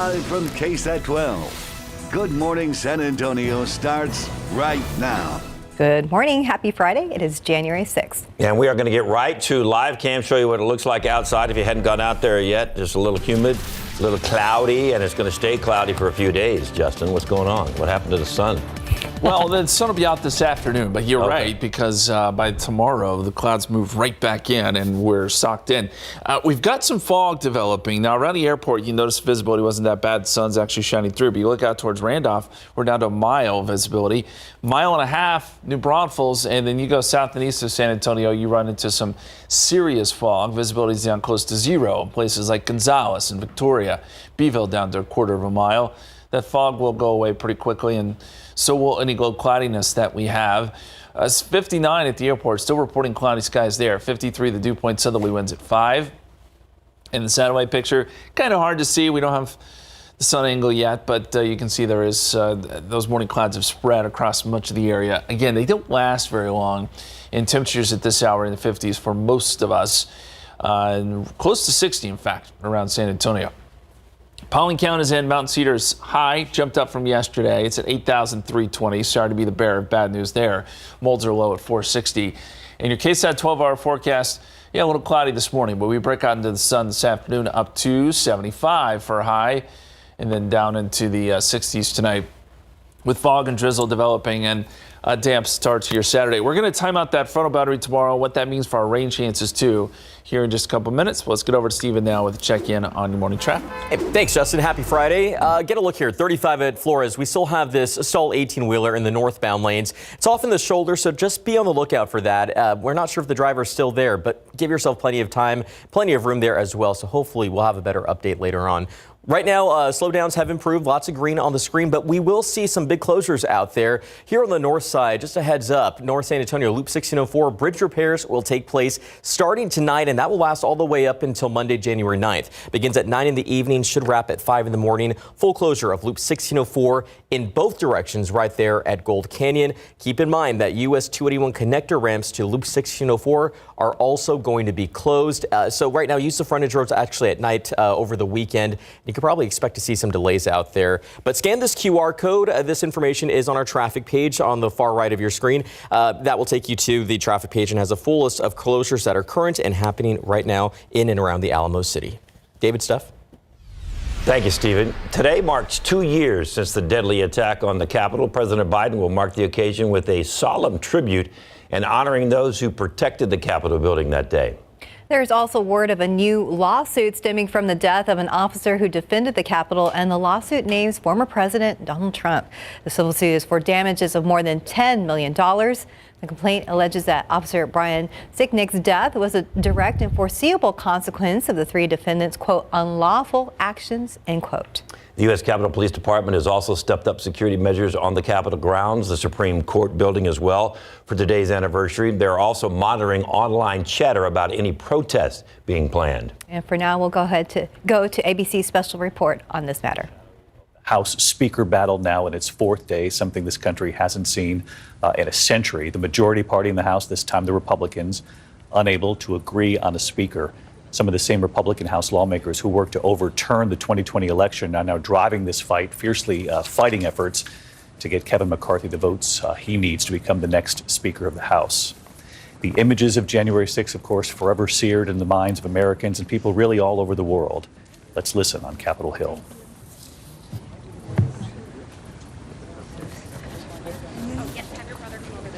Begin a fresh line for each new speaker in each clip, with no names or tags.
Live from KSAT 12. Good Morning San Antonio starts right now.
Good morning. Happy Friday. It is January 6th.
And we are going to get right to live cam, show you what it looks like outside if you hadn't gone out there yet. Just a little humid, a little cloudy, and it's going to stay cloudy for a few days. Justin, what's going on? What happened to the sun?
Well, the sun will be out this afternoon, but you're right, because by tomorrow the clouds move right back in and we're socked in. We've got some fog developing. Now, around the airport, you notice visibility wasn't that bad. The sun's actually shining through, but you look out towards Randolph, we're down to a mile visibility. Mile and a half, New Braunfels, and then you go south and east of San Antonio, you run into some serious fog. Visibility is down close to zero in places like Gonzales and Victoria. Beeville down to a quarter of a mile. That fog will go away pretty quickly, and so will any low cloudiness that we have. It's 59 at the airport, still reporting cloudy skies there. 53, the dew point southerly winds at 5. In the satellite picture, kind of hard to see. We don't have the sun angle yet, but you can see there is those morning clouds have spread across much of the area. Again, they don't last very long, and temperatures at this hour in the 50s for most of us, and close to 60, in fact, around San Antonio. Pollen count is in. Mountain Cedar's high, jumped up from yesterday. It's at 8,320. Sorry to be the bearer of bad news there. Molds are low at 460. And your KSAT 12-hour forecast, a little cloudy this morning, but we break out into the sun this afternoon up to 75 for a high, and then down into the 60s tonight with fog and drizzle developing and a damp start to your Saturday. We're going to time out that frontal boundary tomorrow, what that means for our rain chances too, here in just a couple minutes. Let's get over to Steven now with a check-in on your morning traffic.
Hey, thanks, Justin. Happy Friday. Get a look here. 35 at Flores. We still have this stalled 18-wheeler in the northbound lanes. It's off in the shoulder, so just be on the lookout for that. We're not sure if the driver's still there, but give yourself plenty of time, plenty of room there as well. So hopefully we'll have a better update later on. Right now, slowdowns have improved. Lots of green on the screen, but we will see some big closures out there. Here on the north side, just a heads up, North San Antonio Loop 1604, bridge repairs will take place starting tonight, and that will last all the way up until Monday, January 9th. Begins at 9 in the evening, should wrap at 5 in the morning. Full closure of Loop 1604 in both directions right there at Gold Canyon. Keep in mind that US 281 connector ramps to Loop 1604 are also going to be closed. So right now, use the frontage roads actually at night over the weekend. You can probably expect to see some delays out there. But scan this QR code. This information is on our traffic page on the far right of your screen. That will take you to the traffic page and has a full list of closures that are current and happening right now in and around the Alamo City. David, Steph?
Thank you, Stephen. Today marks 2 years since the deadly attack on the Capitol. President Biden will mark the occasion with a solemn tribute and honoring those who protected the Capitol building that day.
There's also word of a new lawsuit stemming from the death of an officer who defended the Capitol, and the lawsuit names former President Donald Trump. The civil suit is for damages of more than $10 million. The complaint alleges that Officer Brian Sicknick's death was a direct and foreseeable consequence of the three defendants' quote, unlawful actions, end quote.
The U.S. Capitol Police Department has also stepped up security measures on the Capitol grounds, the Supreme Court building as well. For today's anniversary, they're also monitoring online chatter about any protests being planned. And
for now, we'll go to ABC's special report on this matter.
House Speaker battle now in its fourth day, something this country hasn't seen in a century. The majority party in the House, this time the Republicans, unable to agree on a speaker. Some of the same Republican House lawmakers who worked to overturn the 2020 election are now driving this fight, fiercely fighting efforts to get Kevin McCarthy the votes he needs to become the next Speaker of the House. The images of January 6th, of course, forever seared in the minds of Americans and people really all over the world. Let's listen on Capitol Hill.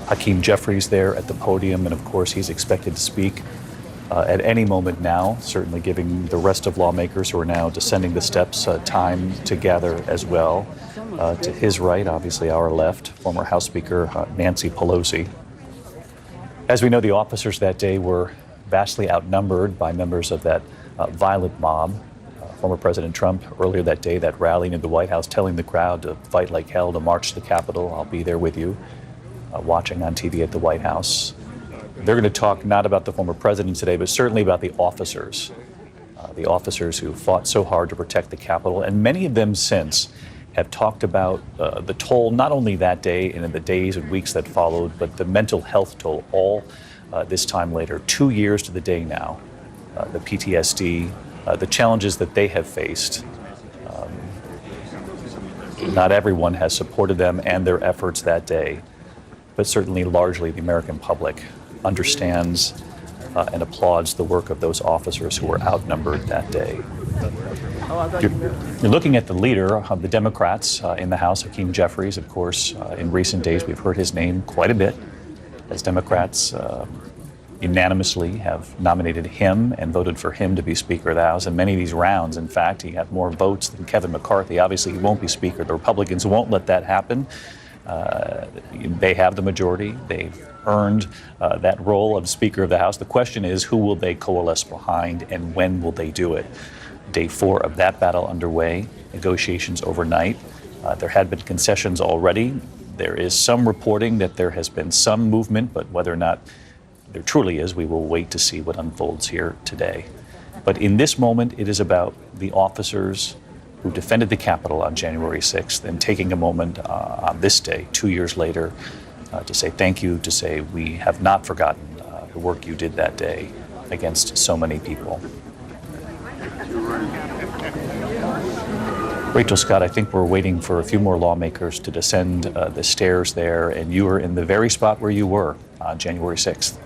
Hakeem Jeffries there at the podium, and of course he's expected to speak at any moment now, certainly giving the rest of lawmakers who are now descending the steps time to gather as well. To his right, obviously our left, former House Speaker Nancy Pelosi. As we know, the officers that day were vastly outnumbered by members of that violent mob. Former President Trump earlier that day, that rally in the White House, telling the crowd to fight like hell to march to the Capitol. I'll be there with you. Watching on TV at the White House. They're going to talk not about the former president today, but certainly about the officers who fought so hard to protect the Capitol. And many of them since have talked about the toll, not only that day and in the days and weeks that followed, but the mental health toll all this time later. 2 years to the day now, the PTSD, the challenges that they have faced. Not everyone has supported them and their efforts that day, but certainly largely the American public understands and applauds the work of those officers who were outnumbered that day. You're looking at the leader of the Democrats in the House, Hakeem Jeffries. Of course, in recent days, we've heard his name quite a bit as Democrats unanimously have nominated him and voted for him to be Speaker of the House. In many of these rounds, in fact, he had more votes than Kevin McCarthy. Obviously, he won't be Speaker. The Republicans won't let that happen. They have the majority. They've earned that role of Speaker of the House. The question is, who will they coalesce behind and when will they do it? Day 4 of that battle underway, negotiations overnight. There had been concessions already. There is some reporting that there has been some movement, but whether or not there truly is, we will wait to see what unfolds here today. But in this moment, it is about the officers who defended the Capitol on January 6th and taking a moment on this day, 2 years later, to say thank you, to say we have not forgotten the work you did that day against so many people. Rachel Scott, I think we're waiting for a few more lawmakers to descend the stairs there, and you are in the very spot where you were on January 6th.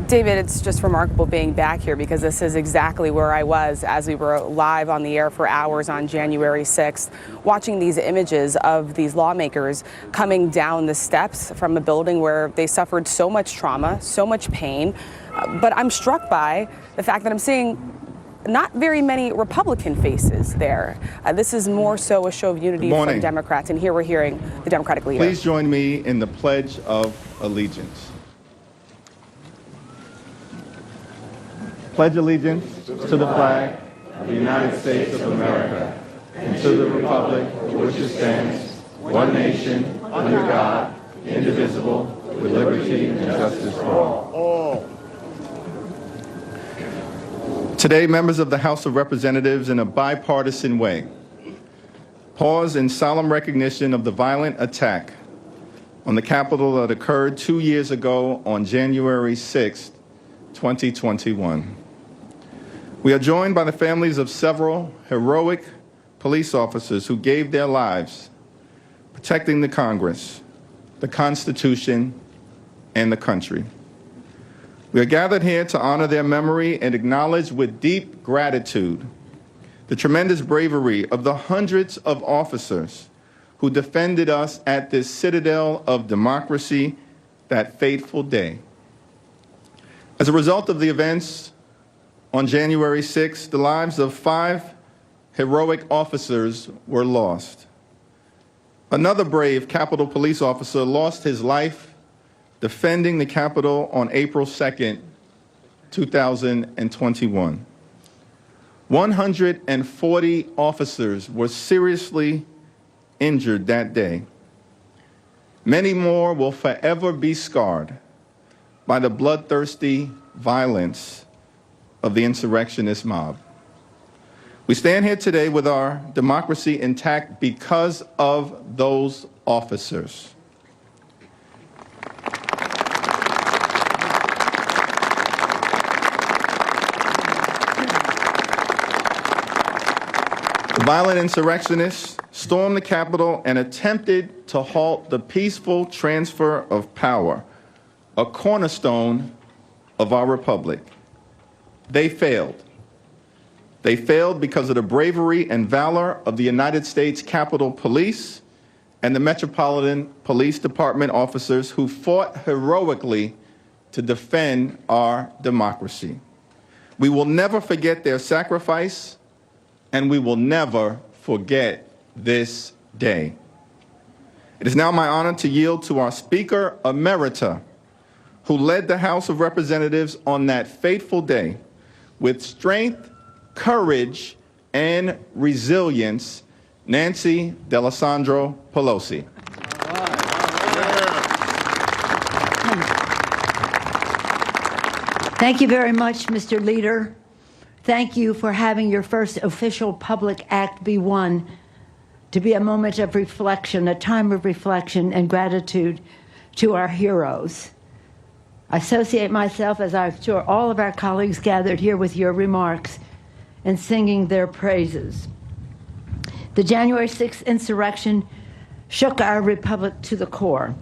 David, it's just remarkable being back here because this is exactly where I was as we were live on the air for hours on January 6th, watching these images of these lawmakers coming down the steps from a building where they suffered so much trauma, so much pain. But I'm struck by the fact that I'm seeing not very many Republican faces there. This is more so a show of unity from Democrats, and here we're hearing the Democratic leader.
Please join me in the Pledge of Allegiance. Pledge allegiance to the flag of the United States of America and to the republic for which it stands, one nation, under God, indivisible, with liberty and justice for all. Today, members of the House of Representatives, in a bipartisan way, pause in solemn recognition of the violent attack on the Capitol that occurred 2 years ago on January 6, 2021. We are joined by the families of several heroic police officers who gave their lives protecting the Congress, the Constitution, and the country. We are gathered here to honor their memory and acknowledge with deep gratitude the tremendous bravery of the hundreds of officers who defended us at this citadel of democracy that fateful day. As a result of the events on January 6th, the lives of 5 heroic officers were lost. Another brave Capitol Police officer lost his life defending the Capitol on April 2nd, 2021. 140 officers were seriously injured that day. Many more will forever be scarred by the bloodthirsty violence of the insurrectionist mob. We stand here today with our democracy intact because of those officers. The violent insurrectionists stormed the Capitol and attempted to halt the peaceful transfer of power, a cornerstone of our republic. They failed. They failed because of the bravery and valor of the United States Capitol Police and the Metropolitan Police Department officers who fought heroically to defend our democracy. We will never forget their sacrifice, and we will never forget this day. It is now my honor to yield to our Speaker Emerita, who led the House of Representatives on that fateful day with strength, courage, and resilience, Nancy D'Alessandro Pelosi.
Thank you very much, Mr. Leader. Thank you for having your first official public act be one to be a moment of reflection, a time of reflection and gratitude to our heroes. I associate myself, as I'm sure all of our colleagues gathered here, with your remarks and singing their praises. The January 6th insurrection shook our republic to the core.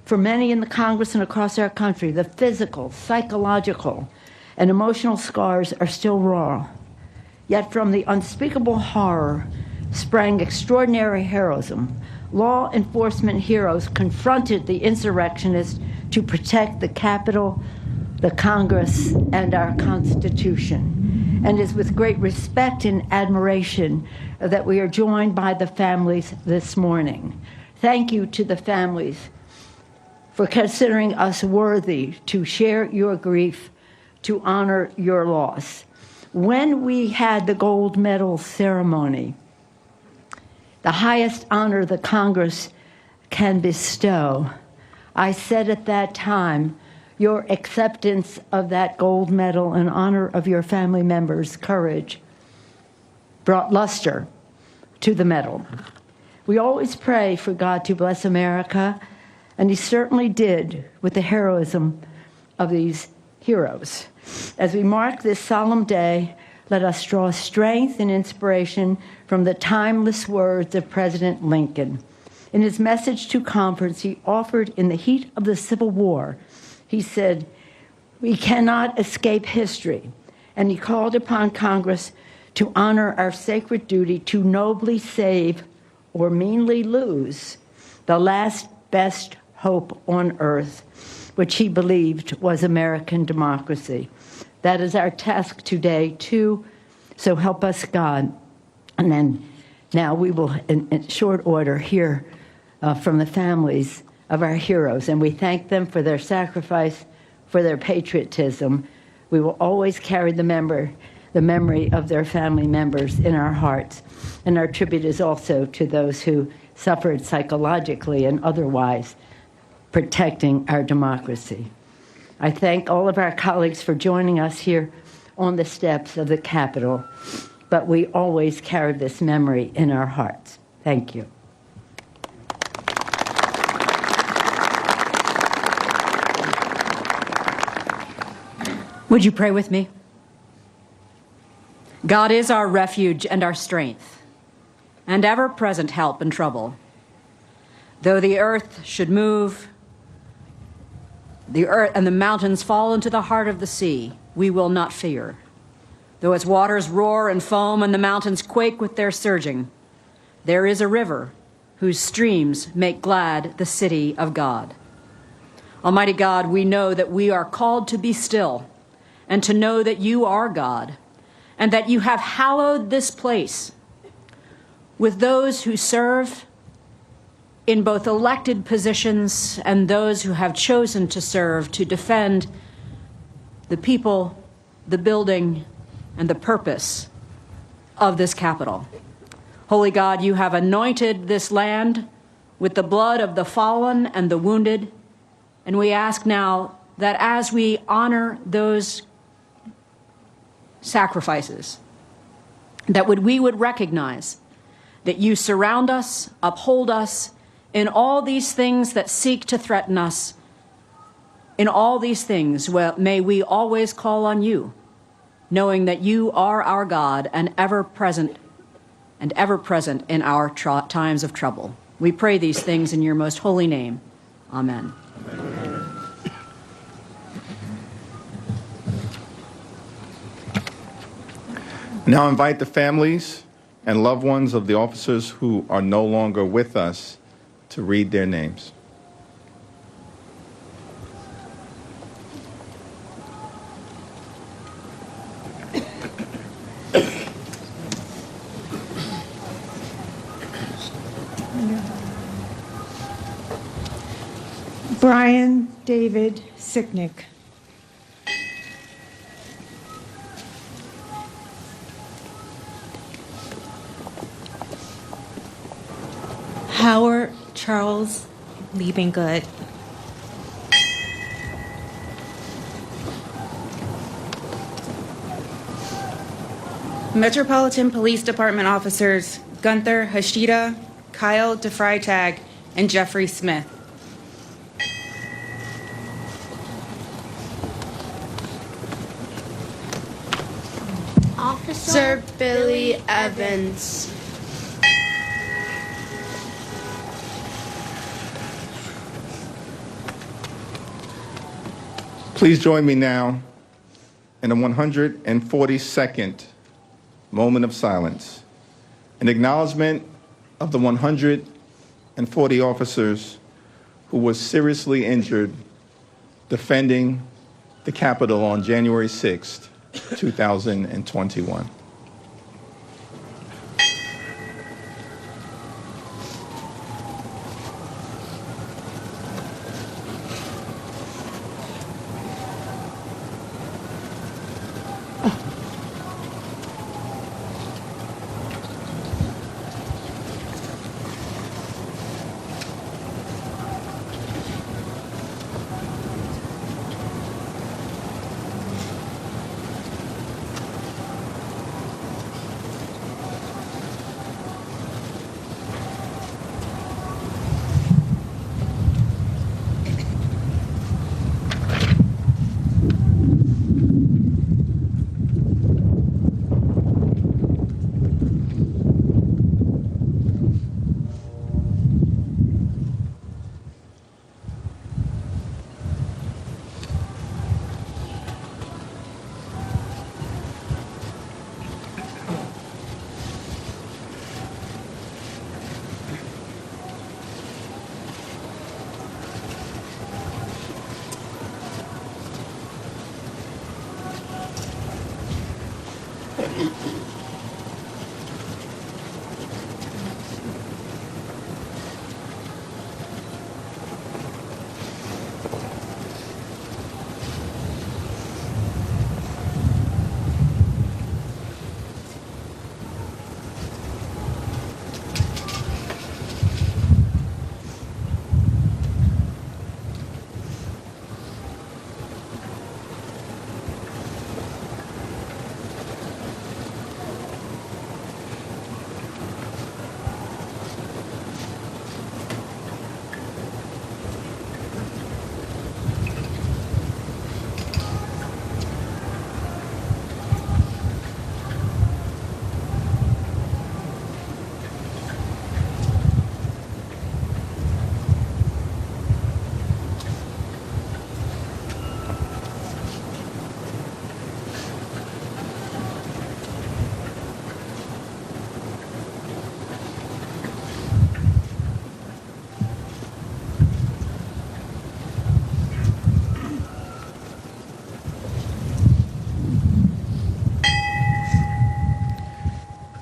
For many in the Congress and across our country, the physical, psychological, and emotional scars are still raw. Yet from the unspeakable horror sprang extraordinary heroism. Law enforcement heroes confronted the insurrectionists to protect the Capitol, the Congress, and our Constitution. And it is with great respect and admiration that we are joined by the families this morning. Thank you to the families for considering us worthy to share your grief, to honor your loss. When we had the gold medal ceremony, the highest honor the Congress can bestow, I said at that time, your acceptance of that gold medal in honor of your family members' courage brought luster to the medal. We always pray for God to bless America, and he certainly did with the heroism of these heroes. As we mark this solemn day, let us draw strength and inspiration from the timeless words of President Lincoln. In his message to Congress he offered in the heat of the Civil War, he said, "We cannot escape history," and he called upon Congress to honor our sacred duty to nobly save or meanly lose the last best hope on earth, which he believed was American democracy. That is our task today, too, so help us God. And then now we will, in short order, hear from the families of our heroes, and we thank them for their sacrifice, for their patriotism. We will always carry the memory of their family members in our hearts, and our tribute is also to those who suffered psychologically and otherwise, protecting our democracy. I thank all of our colleagues for joining us here on the steps of the Capitol, but we always carry this memory in our hearts. Thank you.
Would you pray with me? God is our refuge and our strength, and ever-present help in trouble. Though the earth should move, the earth and the mountains fall into the heart of the sea, we will not fear. Though its waters roar and foam and the mountains quake with their surging, there is a river whose streams make glad the city of God. Almighty God, we know that we are called to be still and to know that you are God and that you have hallowed this place with those who serve in both elected positions and those who have chosen to serve to defend the people, the building, and the purpose of this Capitol. Holy God, you have anointed this land with the blood of the fallen and the wounded, and we ask now that as we honor those sacrifices, that we would recognize that you surround us, uphold us, in all these things that seek to threaten us. In all these things, may we always call on you, knowing that you are our God and ever present in our times of trouble. We pray these things in your most holy name. Amen.
Now invite the families and loved ones of the officers who are no longer with us to read their names.
Brian David Sicknick. Howard Charles Liebengood.
Metropolitan Police Department officers Gunther Hashida, Kyle DeFreitag, and Jeffrey Smith.
Officer Billy Evans.
Please join me now in a 142nd moment of silence, in acknowledgement of the 140 officers who were seriously injured defending the Capitol on January 6th, 2021.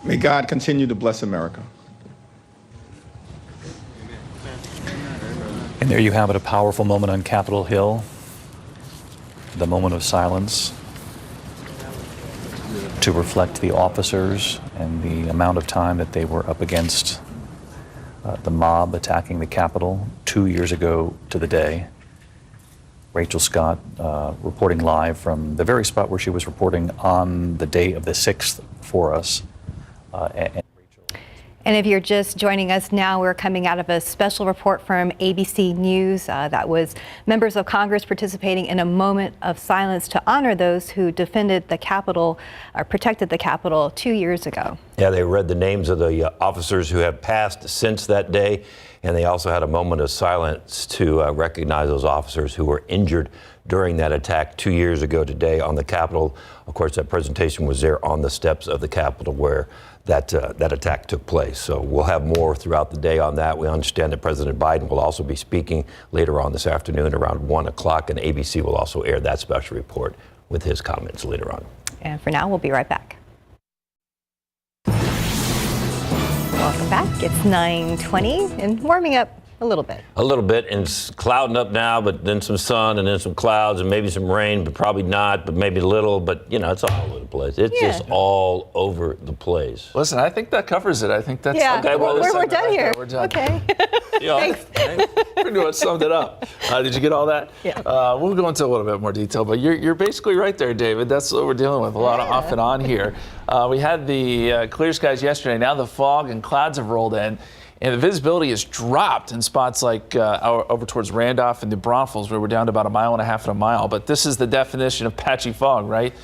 May God continue to bless America.
And there you have it, a powerful moment on Capitol Hill, the moment of silence to reflect the officers and the amount of time that they were up against the mob attacking the Capitol 2 years ago to the day. Rachel Scott reporting live from the very spot where she was reporting on the day of the 6th for us.
And if you're just joining us now, we're coming out of a special report from ABC News that was members of Congress participating in a moment of silence to honor those who defended the Capitol or protected the Capitol 2 years ago.
Yeah, they read the names of the officers who have passed since that day, and they also had a moment of silence to recognize those officers who were injured during that attack 2 years ago today on the Capitol. Of course, that presentation was there on the steps of the Capitol where that attack took place. So we'll have more throughout the day on that. We understand that President Biden will also be speaking later on this afternoon around 1 o'clock, and ABC will also air that special report with his comments later on.
And for now, we'll be right back. Welcome back. It's 9:20 and warming up a little bit.
A little bit, and it's clouding up now, but then some sun and then some clouds and maybe some rain, but probably not, but maybe a little, but you know, it's all over the place. It's just all over the place.
Listen, I think that covers it. I think that's
okay.
Well,
we're done here.
We're done.
Okay.
Thanks. Pretty much summed it up. Did you get all that?
Yeah.
We'll go into a little bit more detail, but you're basically right there, David. That's what we're dealing with. A lot of off and on here. We had the clear skies yesterday. Now the fog and clouds have rolled in. And the visibility has dropped in spots like over towards Randolph and New Braunfels, where we're down to about 1.5 miles and a mile. But this is the definition of patchy fog, right?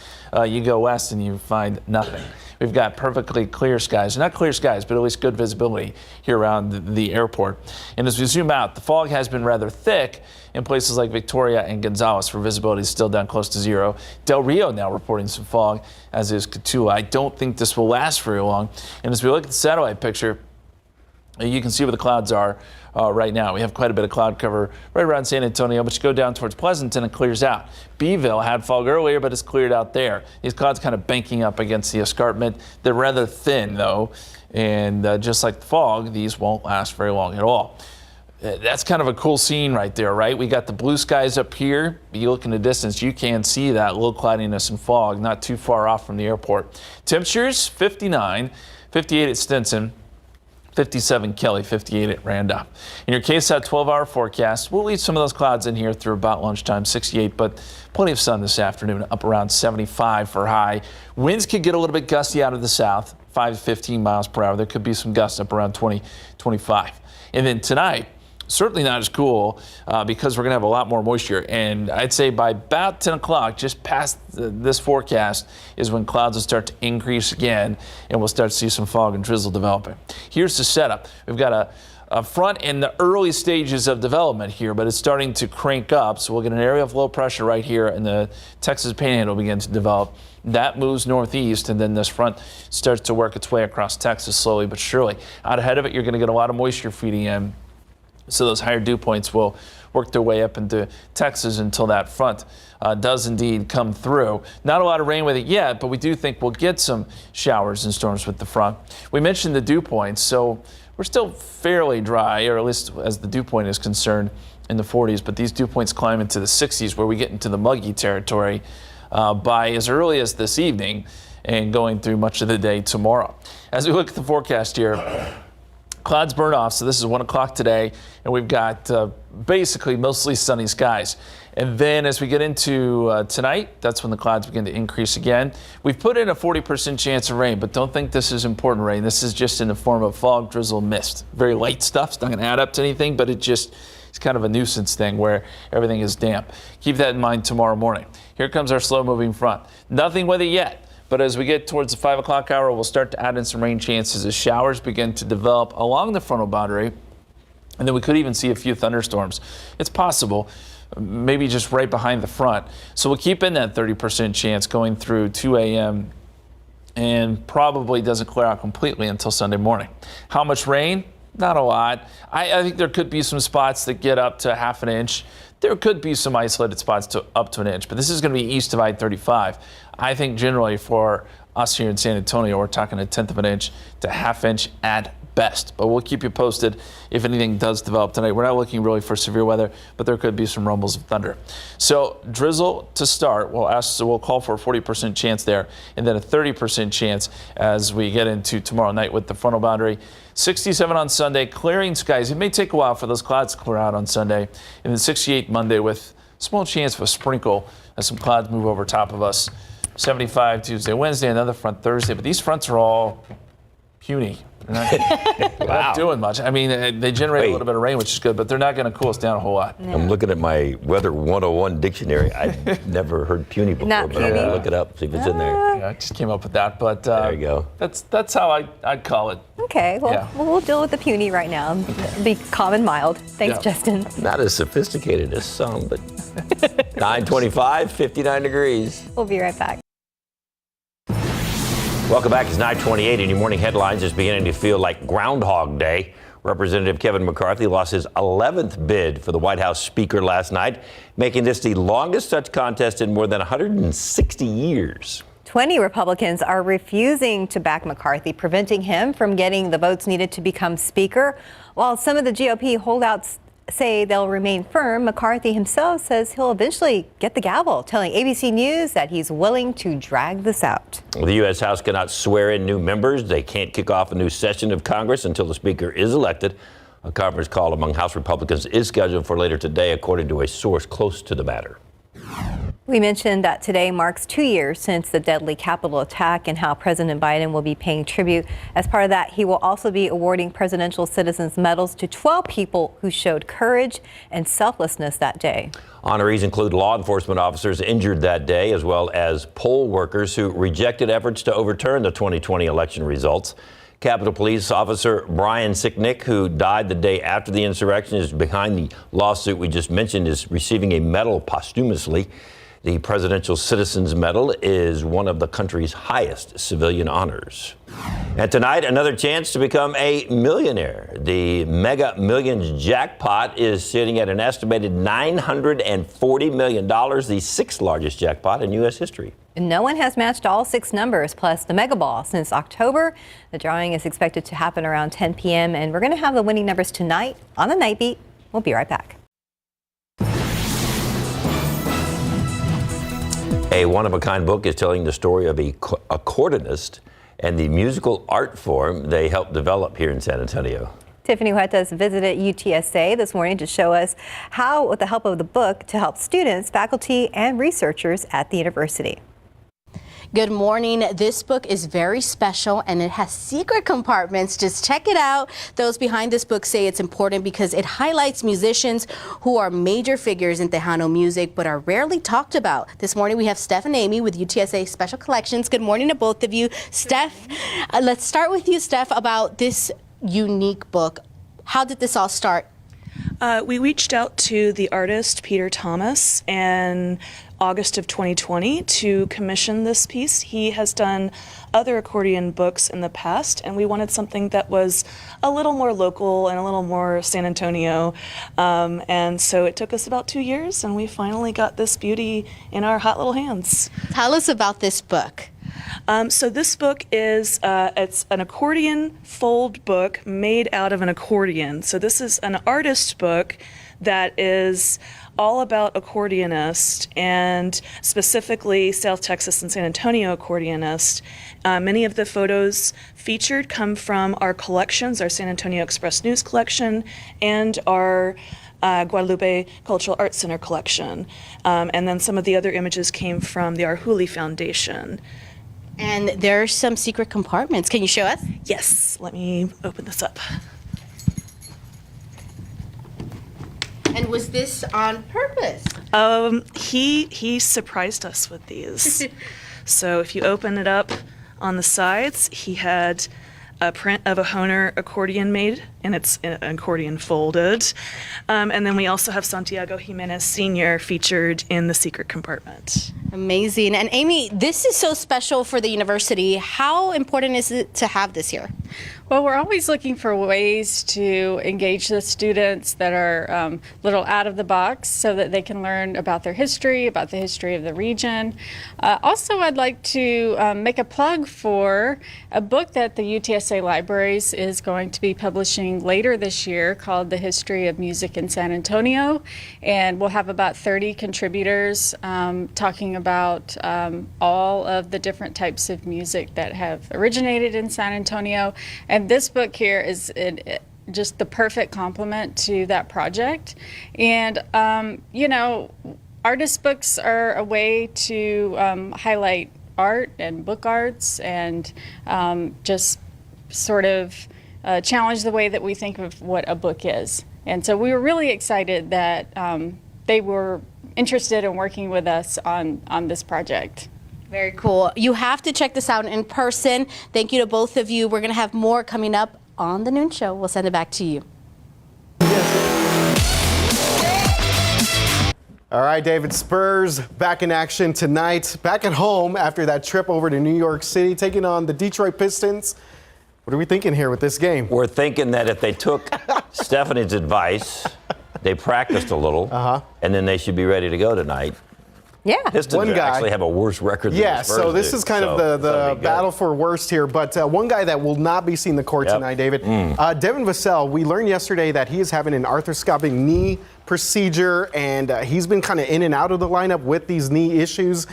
You go west and you find nothing. we've got perfectly clear skies. Not clear skies, but at least good visibility here around the airport. And as we zoom out, the fog has been rather thick in places like Victoria and Gonzales, where visibility is still down close to zero. Del Rio now reporting some fog, as is Cotulla. I don't think this will last very long. And as we look at the satellite picture, you can see where the clouds are right now. We have quite a bit of cloud cover right around San Antonio, but you go down towards Pleasanton, it clears out. Beeville had fog earlier, but it's cleared out there. These clouds kind of banking up against the escarpment. They're rather thin, though, and just like the fog, these won't last very long at all. That's kind of a cool scene right there, right? We got the blue skies up here. You look in the distance, you can see that low cloudiness and fog not too far off from the airport. Temperatures 59, 58 at Stinson, 57 Kelly, 58 at Randolph. In your KSAT 12-hour forecast, we'll leave some of those clouds in here through about lunchtime, 68, but plenty of sun this afternoon, up around 75 for high. Winds could get a little bit gusty out of the south, 5 to 15 miles per hour. There could be some gusts up around 20, 25. And then tonight, certainly not as cool because we're going to have a lot more moisture. And I'd say by about 10 o'clock, just past this forecast, is when clouds will start to increase again, and we'll start to see some fog and drizzle developing. Here's the setup. We've got a front in the early stages of development here, but it's starting to crank up. So we'll get an area of low pressure right here, and the Texas Panhandle will begin to develop. That moves northeast, and then this front starts to work its way across Texas slowly but surely. Out ahead of it, you're going to get a lot of moisture feeding in. So those higher dew points will work their way up into Texas until that front does indeed come through. Not a lot of rain with it yet, but we do think we'll get some showers and storms with the front. We mentioned the dew points, so we're still fairly dry, or at least as the dew point is concerned, in the 40s, but these dew points climb into the 60s where we get into the muggy territory by as early as this evening and going through much of the day tomorrow. As we look at the forecast here, clouds burn off, so this is 1 o'clock today, and we've got basically mostly sunny skies. And then as we get into tonight, that's when the clouds begin to increase again. We've put in a 40% chance of rain, but don't think this is important rain. This is just in the form of fog, drizzle, mist. Very light stuff. It's not going to add up to anything, but it's kind of a nuisance thing where everything is damp. Keep that in mind tomorrow morning. Here comes our slow-moving front. Nothing with it yet. But as we get towards the 5 o'clock hour, we'll start to add in some rain chances as showers begin to develop along the frontal boundary. And then we could even see a few thunderstorms. It's possible, maybe just right behind the front. So we'll keep in that 30% chance going through 2 a.m. and probably doesn't clear out completely until Sunday morning. How much rain? Not a lot. I think there could be some spots that get up to half an inch. There could be some isolated spots to up to an inch, but this is going to be east of I-35. I think generally for us here in San Antonio, we're talking a tenth of an inch to half inch at best. But we'll keep you posted if anything does develop tonight. We're not looking really for severe weather, but there could be some rumbles of thunder. So drizzle to start. We'll call for a 40% chance there, and then a 30% chance as we get into tomorrow night with the frontal boundary. 67 on Sunday, clearing skies. It may take a while for those clouds to clear out on Sunday, and then 68 Monday with small chance of a sprinkle as some clouds move over top of us. 75 Tuesday, Wednesday, another front Thursday, but these fronts are all puny. They're not doing much. I mean, they generate a little bit of rain, which is good, but they're not going to cool us down a whole lot.
I'm looking at my Weather 101 dictionary. I've never heard puny before, but I'm going to look it up, see if it's in there.
Yeah, I just came up with that, but
there you go.
That's how I'd call it.
Okay, well, we'll deal with the puny right now. Be calm and mild. Thanks, Justin.
Not as sophisticated as some, but 9:25, 59 degrees.
We'll be right back.
Welcome back. It's 9:28, and your morning headlines is beginning to feel like Groundhog Day. Representative Kevin McCarthy lost his 11th bid for the White House Speaker last night, making this the longest such contest in more than 160 years.
20 Republicans are refusing to back McCarthy, preventing him from getting the votes needed to become Speaker. While some of the GOP holdouts say they'll remain firm, McCarthy himself says he'll eventually get the gavel, telling ABC News that he's willing to drag this out.
The U.S. House cannot swear in new members. They can't kick off a new session of Congress until the Speaker is elected. A conference call among House Republicans is scheduled for later today, according to a source close to the matter.
We mentioned that today marks 2 years since the deadly Capitol attack and how President Biden will be paying tribute. As part of that, he will also be awarding Presidential Citizens Medals to 12 people who showed courage and selflessness that day.
Honorees include law enforcement officers injured that day, as well as poll workers who rejected efforts to overturn the 2020 election results. Capitol Police Officer Brian Sicknick, who died the day after the insurrection, is behind the lawsuit we just mentioned, is receiving a medal posthumously. The Presidential Citizens Medal is one of the country's highest civilian honors. And tonight, another chance to become a millionaire. The Mega Millions jackpot is sitting at an estimated $940 million, the sixth largest jackpot in U.S. history.
No one has matched all 6 numbers plus the Mega Ball since October. The drawing is expected to happen around 10 p.m. and we're going to have the winning numbers tonight on the Night Beat. We'll be right back.
A one-of-a-kind book is telling the story of a accordionist and the musical art form they helped develop here in San Antonio.
Tiffany Huertas visited UTSA this morning to show us how, with the help of the book, to help students, faculty, and researchers at the university.
Good morning. This book is very special and it has secret compartments. Just check it out. Those behind this book say it's important because it highlights musicians who are major figures in Tejano music but are rarely talked about. This morning we have Steph and Amy with UTSA Special Collections. Good morning to both of you. Steph, let's start with you, Steph, about this unique book. How did this all start?
We reached out to the artist Peter Thomas in August of 2020 to commission this piece. He has done other accordion books in the past, and we wanted something that was a little more local and a little more San Antonio. And so it took us about 2 years, and we finally got this beauty in our hot little hands.
Tell us about this book.
So this book is it's an accordion fold book made out of an accordion. So this is an artist book that is all about accordionists, and specifically South Texas and San Antonio accordionists. Many of the photos featured come from our collections, our San Antonio Express News collection and our Guadalupe Cultural Arts Center collection. And then some of the other images came from the Arhuli Foundation.
And there are some secret compartments. Can you show us?
Yes, let me open this up.
And was this on purpose?
He surprised us with these. So if you open it up on the sides, he had a print of a Hohner accordion made, and it's an accordion folded. And then we also have Santiago Jimenez Sr. featured in the secret compartment.
Amazing. And Amy, this is so special for the university. How important is it to have this here?
Well, we're always looking for ways to engage the students that are a little out of the box so that they can learn about their history, about the history of the region. Also, I'd like to make a plug for a book that the UTSA Libraries is going to be publishing later this year called The History of Music in San Antonio. And we'll have about 30 contributors talking about all of the different types of music that have originated in San Antonio. And this book here is just the perfect complement to that project. And, you know, artist books are a way to highlight art and book arts and just sort of challenge the way that we think of what a book is. And so we were really excited that they were interested in working with us on this project.
Very cool. You have to check this out in person. Thank you to both of you. We're going to have more coming up on the noon show. We'll send it back to you.
All right, David, Spurs back in action tonight, back at home after that trip over to New York City, taking on the Detroit Pistons. What are we thinking here with this game?
We're thinking that if they took Stephanie's advice, they practiced a little, and then they should be ready to go tonight.
Yeah.
Pistons actually have a worse record than the Spurs
so this
do,
is kind of the battle for worst here. But one guy that will not be seeing the court tonight, David, Devin Vassell, we learned yesterday that he is having an arthroscopic knee procedure, and he's been kind of in and out of the lineup with these knee issues.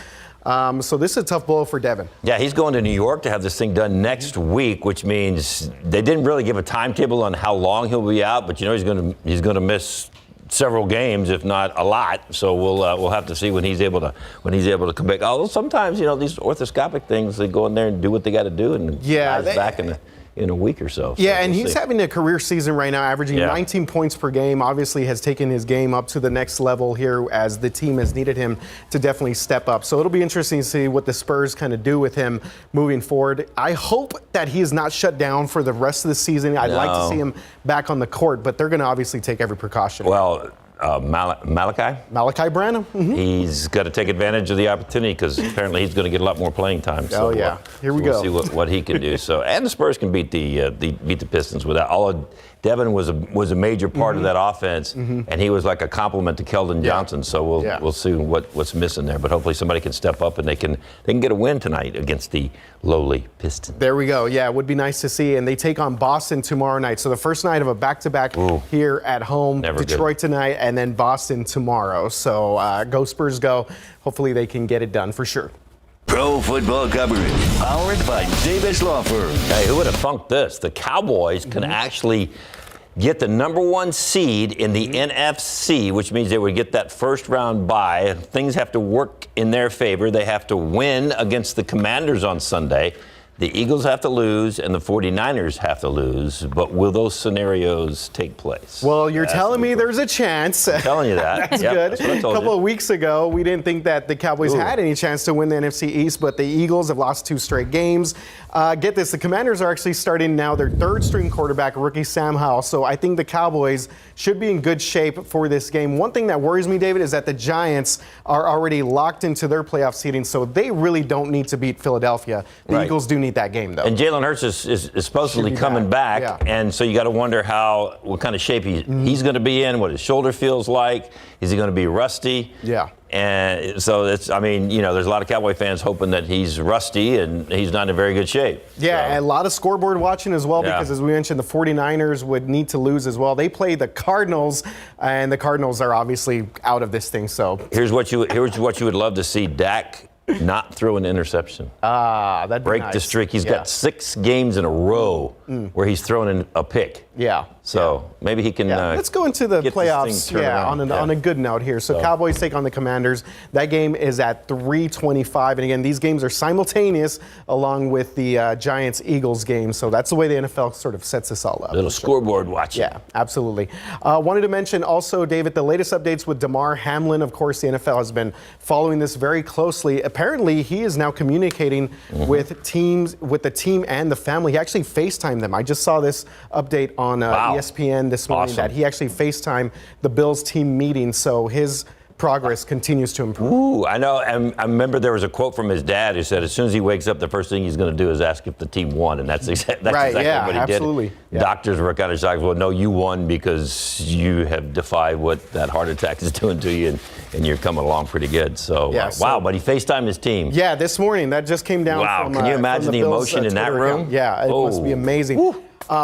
So this is a tough blow for Devin.
Yeah, he's going to New York to have this thing done next week, which means they didn't really give a timetable on how long he'll be out, but you know he's going to miss several games, if not a lot. So we'll have to see when he's able to come back. Although sometimes, these orthoscopic things, they go in there and do what they got to do, and guys back in a week or so.
Yeah, and he's having a career season right now, averaging 19 points per game. Obviously has taken his game up to the next level here as the team has needed him to definitely step up. So it'll be interesting to see what the Spurs kind of do with him moving forward. I hope that he is not shut down for the rest of the season. I'd like to see him back on the court, but they're going to obviously take every precaution.
Well, Malachi
Branham. Mm-hmm.
He's got to take advantage of the opportunity because apparently he's going to get a lot more playing time. So,
here we go.
We'll see what he can do. So, and the Spurs can beat the Pistons without all of. Devin was a major part of that offense, and he was like a compliment to Keldon Johnson. So we'll see what's missing there. But hopefully somebody can step up and they can get a win tonight against the lowly Pistons.
There we go. Yeah, it would be nice to see. And they take on Boston tomorrow night. So the first night of a back-to-back here at home. Detroit tonight, and then Boston tomorrow. So go Spurs, go. Hopefully they can get it done for sure.
Pro football coverage, powered by Davis Law Firm.
Hey, who would have thunk this? The Cowboys can actually get the #1 seed in the NFC, which means they would get that first round bye. Things have to work in their favor. They have to win against the Commanders on Sunday. The Eagles have to lose and the 49ers have to lose, but will those scenarios take place?
Well, you're telling me there's a chance.
I'm telling you that.
That's good.
That's what I told
a couple
you.
of weeks ago, we didn't think that the Cowboys had any chance to win the NFC East, but the Eagles have lost 2 straight games. Get this, the Commanders are actually starting now their 3rd-string quarterback, rookie Sam Howell. So I think the Cowboys should be in good shape for this game. One thing that worries me, David, is that the Giants are already locked into their playoff seeding, so they really don't need to beat Philadelphia. The Eagles do need that game, though.
And Jalen Hurts is supposedly coming back, and so you got to wonder what kind of shape he's going to be in, what his shoulder feels like. Is he going to be rusty?
Yeah.
And so there's a lot of Cowboy fans hoping that he's rusty and he's not in very good shape.
Yeah, and a lot of scoreboard watching as well because, as we mentioned, the 49ers would need to lose as well. They play the Cardinals, and the Cardinals are obviously out of this thing. So
here's what you would love to see: Dak not throw an interception.
That'd
break
nice.
the streak. He's got 6 games in a row where he's thrown in a pick.
Yeah.
So maybe he can.
Let's go into the playoffs. On a good note here. So Cowboys take on the Commanders. That game is at 3:25, and again, these games are simultaneous along with the Giants-Eagles game. So that's the way the NFL sort of sets this all up.
A little scoreboard watching.
Yeah, absolutely. Wanted to mention also, David, the latest updates with Damar Hamlin. Of course, the NFL has been following this very closely. Apparently, he is now communicating with the team and the family. He actually FaceTimed them. I just saw this update on ESPN this morning that he actually FaceTimed the Bills team meeting. So his progress continues to improve.
Ooh, I know. And I remember there was a quote from his dad who said as soon as he wakes up, the first thing he's going to do is ask if the team won. And that's exactly what he
absolutely.
did. Doctors were kind of shocked. Well, no, you won because you have defied what that heart attack is doing to you, and you're coming along pretty good. So, wow, but he FaceTimed his team.
Yeah, this morning. That just came down from
can you imagine the emotion in that room?
Account. Yeah, it must be amazing.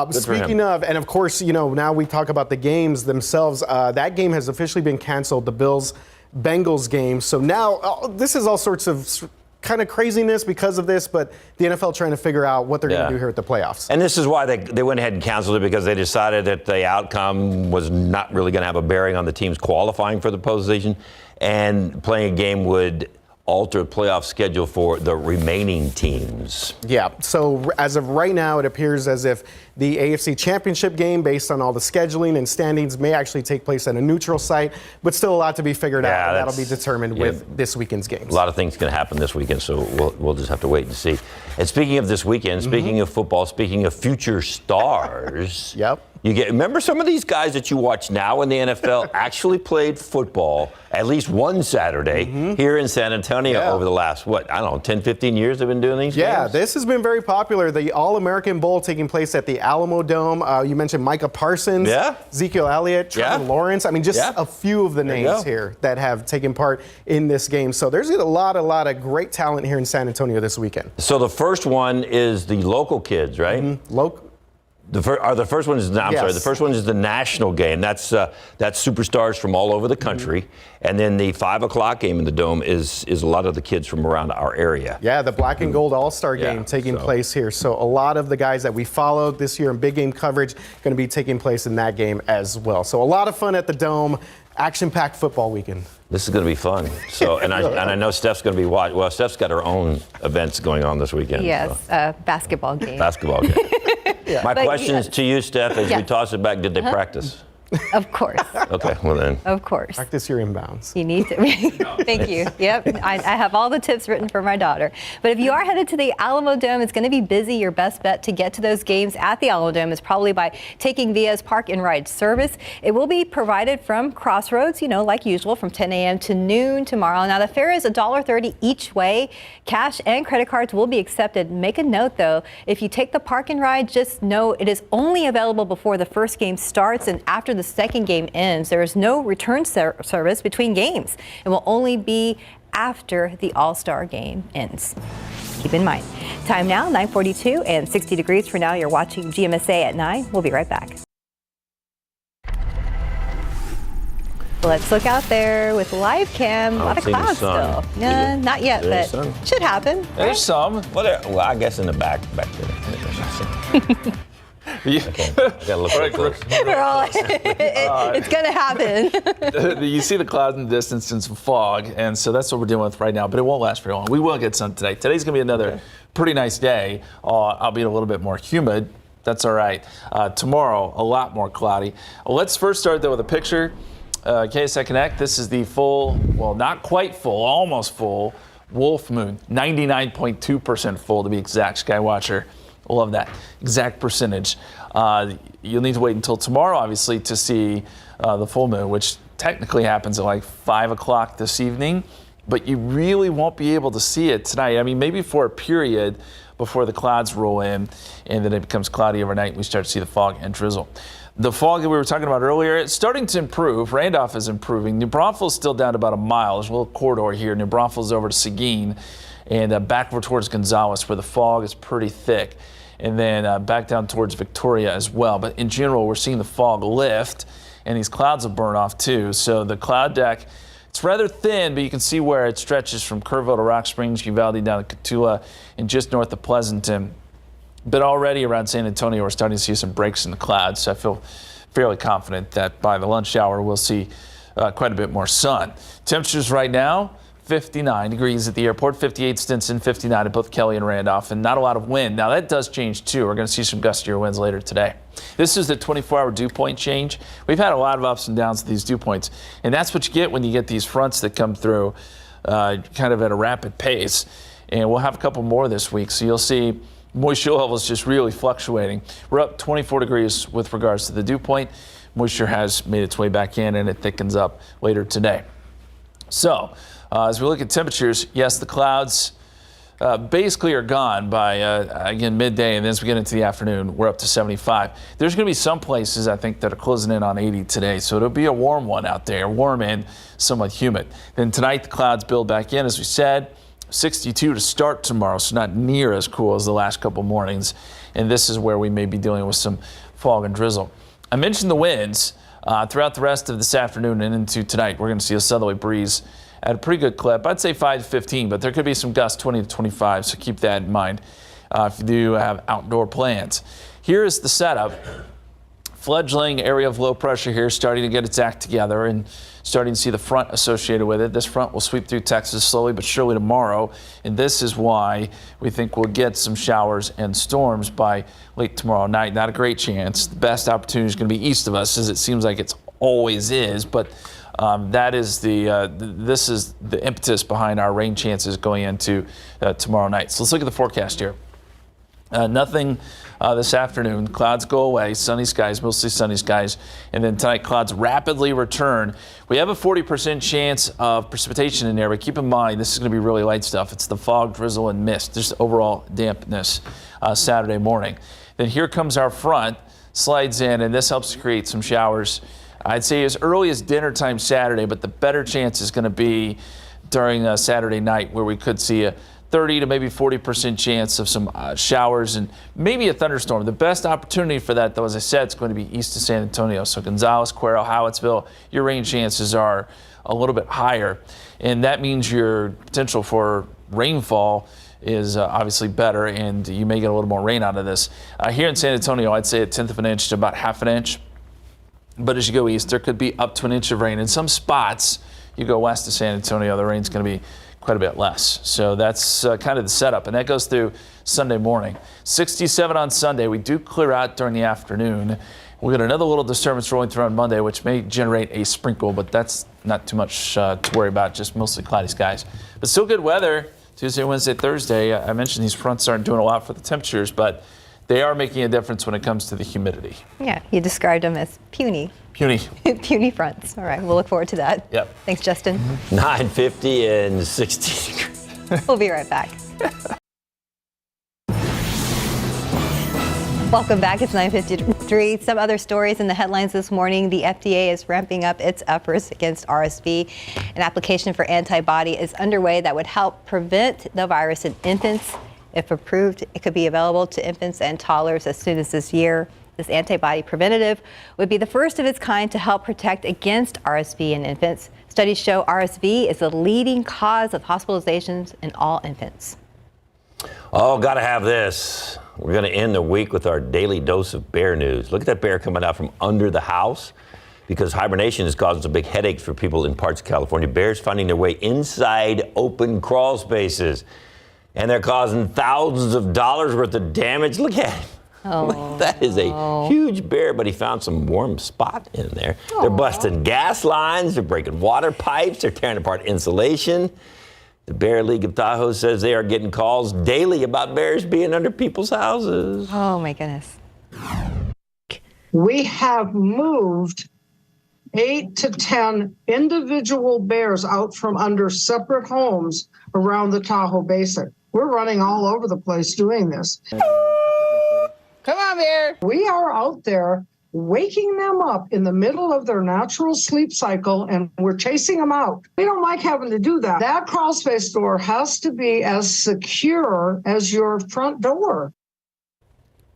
Speaking of, and of course, now we talk about the games themselves. That game has officially been canceled, the Bills-Bengals game. So now this is all sorts of kind of craziness because of this, but the NFL trying to figure out what they're going to do here at the playoffs.
And this is why they went ahead and canceled it, because they decided that the outcome was not really going to have a bearing on the teams qualifying for the postseason, and playing a game would alter the playoff schedule for the remaining teams.
Yeah, so as of right now, it appears as if the AFC Championship game, based on all the scheduling and standings, may actually take place at a neutral site, but still a lot to be figured out. And that'll be determined with this weekend's games.
A lot of things can happen this weekend, so we'll just have to wait and see. And speaking of this weekend, speaking of football, speaking of future stars, remember some of these guys that you watch now in the NFL actually played football at least one Saturday here in San Antonio over the last, 10, 15 years they've been doing these games?
This has been very popular. The All-American Bowl taking place at the Alamo Dome. You mentioned Micah Parsons, Ezekiel Elliott, Trevor Lawrence. I mean, just a few of the names here that have taken part in this game. So there's a lot of great talent here in San Antonio this weekend.
So the first one is the local kids, right? The first one is I'm
Yes.
sorry. The first one is the national game. That's superstars from all over the country, and then the 5 o'clock game in the Dome is a lot of the kids from around our area.
Yeah, the Black and Gold All-Star game taking place here. So a lot of the guys that we followed this year in big game coverage going to be taking place in that game as well. So a lot of fun at the Dome. Action-packed football weekend.
This is going to be fun. So, and I know Steph's going to be watching. Well, Steph's got her own events going on this weekend.
Yes,
so.
Basketball game.
Basketball game. My question is to you, Steph, as we toss it back, did they practice?
Of course.
Okay, well then.
Of course.
Practice your inbounds.
You need to. Thank you. Yep. I have all the tips written for my daughter. But if you are headed to the Alamo Dome, it's going to be busy. Your best bet to get to those games at the Alamo Dome is probably by taking Via's Park and Ride service. It will be provided from Crossroads, like usual, from 10 a.m. to noon tomorrow. Now, the fare is $1.30 each way. Cash and credit cards will be accepted. Make a note, though, if you take the Park and Ride, just know it is only available before the first game starts and after the second game ends. There is no return service between games. It will only be after the All-Star game ends. Keep in mind. Time now, 9:42 and 60 degrees for now. You're watching GMSA at 9. We'll be right back. Let's look out there with live cam. A lot of clouds still. Yeah, not yet, but should happen.
There's some.
Well, I guess in the back there. Gotta look right close.
We're all like, it's gonna happen.
You see the clouds in the distance and some fog, and so that's what we're dealing with right now, but it won't last very long. We will get sun today. Today's gonna be another pretty nice day, albeit a little bit more humid. That's all right. Tomorrow, a lot more cloudy. Let's first start though with a picture. KSAT Connect, this is the full, well, not quite full, almost full, Wolf Moon. 99.2% full to be exact, Skywatcher. Love that exact percentage. You'll need to wait until tomorrow, obviously, to see the full moon, which technically happens at like 5 o'clock this evening, but you really won't be able to see it tonight. I mean, maybe for a period before the clouds roll in and then it becomes cloudy overnight and we start to see the fog and drizzle. The fog that we were talking about earlier, it's starting to improve. Randolph is improving. New Braunfels is still down to about a mile. There's a little corridor here. New Braunfels over to Seguin and back over towards Gonzales where the fog is pretty thick. And then back down towards Victoria as well. But in general, we're seeing the fog lift, and these clouds will burn off too. So the cloud deck, it's rather thin, but you can see where it stretches from Kerrville to Rock Springs, Uvalde down to Cotulla, and just north of Pleasanton. But already around San Antonio, we're starting to see some breaks in the clouds. So I feel fairly confident that by the lunch hour, we'll see quite a bit more sun. Temperatures right now, 59 degrees at the airport, 58 Stinson, 59 at both Kelly and Randolph, and not a lot of wind. Now that does change too. We're going to see some gustier winds later today. This is the 24-hour dew point change. We've had a lot of ups and downs with these dew points, and that's what you get when you get these fronts that come through kind of at a rapid pace. And we'll have a couple more this week, so you'll see moisture levels just really fluctuating. We're up 24 degrees with regards to the dew point. Moisture has made its way back in, and it thickens up later today. So, as we look at temperatures, yes, the clouds basically are gone by, again, midday, and then as we get into the afternoon, we're up to 75. There's going to be some places, I think, that are closing in on 80 today, so it'll be a warm one out there, warm and somewhat humid. Then tonight, the clouds build back in, as we said, 62 to start tomorrow, so not near as cool as the last couple mornings, and this is where we may be dealing with some fog and drizzle. I mentioned the winds. Throughout the rest of this afternoon and into tonight, we're going to see a southerly breeze at a pretty good clip. I'd say 5 to 15, but there could be some gusts 20 to 25, so keep that in mind if you do have outdoor plans. Here is the setup. Fledgling area of low pressure here starting to get its act together and starting to see the front associated with it. This front will sweep through Texas slowly but surely tomorrow, and this is why we think we'll get some showers and storms by late tomorrow night. Not a great chance. The best opportunity is going to be east of us, as it seems like it's always is, but that is this is the impetus behind our rain chances going into tomorrow night. So let's look at the forecast here. Nothing this afternoon. Clouds go away. Sunny skies, mostly sunny skies. And then tonight, clouds rapidly return. We have a 40% chance of precipitation in there, but keep in mind, this is going to be really light stuff. It's the fog, drizzle, and mist. Just overall dampness Saturday morning. Then here comes our front, slides in, and this helps to create some showers. I'd say as early as dinner time Saturday, but the better chance is going to be during Saturday night, where we could see a 30 to maybe 40% chance of some showers and maybe a thunderstorm. The best opportunity for that, though, as I said, is going to be east of San Antonio. So Gonzales, Cuero, Howattsville, your rain chances are a little bit higher. And that means your potential for rainfall is obviously better, and you may get a little more rain out of this. Here in San Antonio, I'd say a 1/10 of an inch to about 1/2 inch. But as you go east, there could be up to an inch of rain. In some spots, you go west of San Antonio, the rain's going to be quite a bit less. So that's kind of the setup, and that goes through Sunday morning. 67 on Sunday. We do clear out during the afternoon. We got another little disturbance rolling through on Monday, which may generate a sprinkle, but that's not too much to worry about, just mostly cloudy skies. But still good weather Tuesday, Wednesday, Thursday. I mentioned these fronts aren't doing a lot for the temperatures, but they are making a difference when it comes to the humidity.
Yeah, you described them as puny.
Puny.
Puny fronts. All right, we'll look forward to that.
Yep.
Thanks, Justin.
9:50 and 60 degrees.
We'll be right back. Welcome back. It's 9:53. Some other stories in the headlines this morning. The FDA is ramping up its efforts against RSV. An application for antibody is underway that would help prevent the virus in infants. If approved, it could be available to infants and toddlers as soon as this year. This antibody preventative would be the first of its kind to help protect against RSV in infants. Studies show RSV is the leading cause of hospitalizations in all infants.
Oh, gotta have this. We're gonna end the week with our daily dose of bear news. Look at that bear coming out from under the house because hibernation is causing some big headaches for people in parts of California. Bears finding their way inside open crawl spaces, and they're causing thousands of dollars worth of damage. Look at it.
Oh,
that is a huge bear, but he found some warm spot in there. They're busting gas lines, they're breaking water pipes, they're tearing apart insulation. The Bear League of Tahoe says they are getting calls daily about bears being under people's houses.
Oh my goodness.
We have moved 8 to 10 individual bears out from under separate homes around the Tahoe Basin. We're running all over the place doing this. Come on, bear. We are out there waking them up in the middle of their natural sleep cycle, and we're chasing them out. We don't like having to do that. That crawl space door has to be as secure as your front door.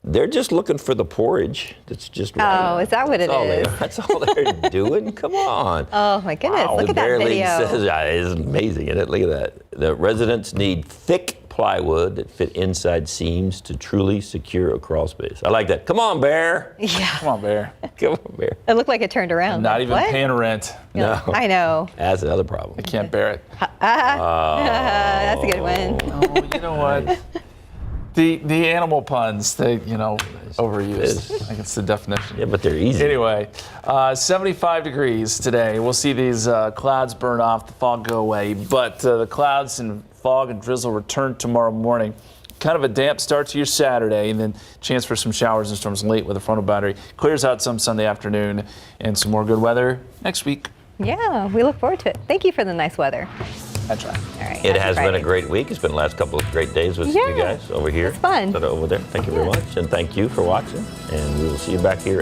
They're just looking for the porridge that's just right.
Oh, is that what it is?
That's all they're doing? Come on.
Oh my goodness,
Wow,
look at that
the Bear
video.
League says, it's amazing, isn't it? Look at that. The residents need thick plywood that fit inside seams to truly secure a crawl space. I like that. Come on, bear.
Yeah.
Come on, bear.
Come on, bear.
It looked like it turned around.
I'm not even
What?
paying rent.
No.
I know.
That's another problem.
I can't bear it.
That's a good one.
Oh, you know what? The animal puns, they, overused. I think it's the definition.
Yeah, but they're easy.
Anyway, 75 degrees today. We'll see these clouds burn off, the fog go away, but the clouds and fog and drizzle return tomorrow morning. Kind of a damp start to your Saturday, and then chance for some showers and storms late with a frontal boundary. Clears out some Sunday afternoon, and some more good weather next week.
Yeah, we look forward to it. Thank you for the nice weather.
I try.
All right.
It
happy
has
Friday.
been a great week. It's been the last couple of great days with you guys over here.
It's fun.
Over there. Thank you very much. And thank you for watching. And we will see you back here